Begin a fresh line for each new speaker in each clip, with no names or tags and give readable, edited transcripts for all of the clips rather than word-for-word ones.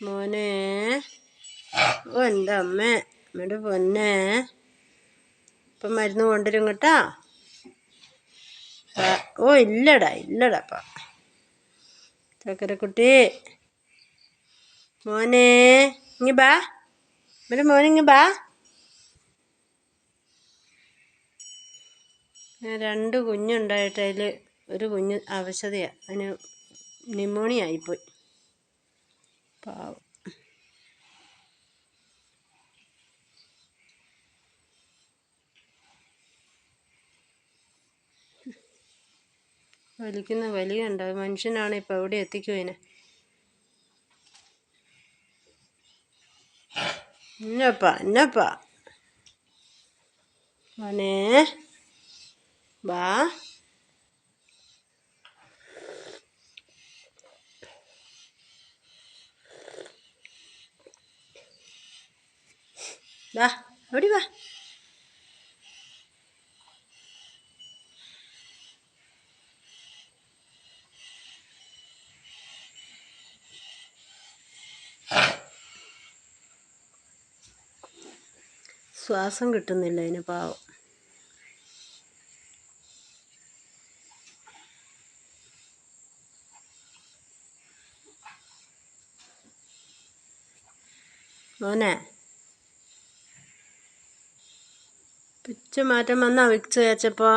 മോനെ, ഓ എൻ്റെ അമ്മയുടെ പൊന്നെ, ഇപ്പം മരുന്ന് കൊണ്ടുവരും കേട്ടാ. ഓ ഇല്ലടാ ചക്കരക്കുട്ടി മോനെ, ഇങ്ങ് ബാ, എൻ്റെ മോനിങ്ങ് ബാ. 2 കുഞ്ഞുണ്ടായിട്ട് അതിൽ ഒരു കുഞ്ഞ് അവശതയാണ്, അതിന് ന്യൂമോണിയ ആയിപ്പോയി. പാവം. വലിക്കുന്ന വലിയുണ്ട്. മനുഷ്യനാണ് ഇപ്പോൾ എവിടെ എത്തിക്കും അതിനെ. എന്നപ്പാ മോനെ, ബാ. ഓടി വാ. ശ്വാസം കിട്ടുന്നില്ല അതിന്, പാവം. മോനെ, പിച്ച മാറ്റം വന്നാ വിക്സ് തേച്ചപ്പോൾ?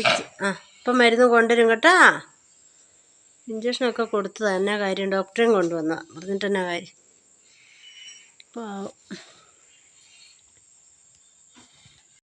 ഇപ്പം മരുന്ന് കൊണ്ടുവരും കേട്ടാ. ഇഞ്ചക്ഷനൊക്കെ കൊടുത്തതാ, എന്നാ കാര്യം? ഡോക്ടറെയും കൊണ്ടുവന്ന പറഞ്ഞിട്ട് എന്നാ കാര്യം? പാവം.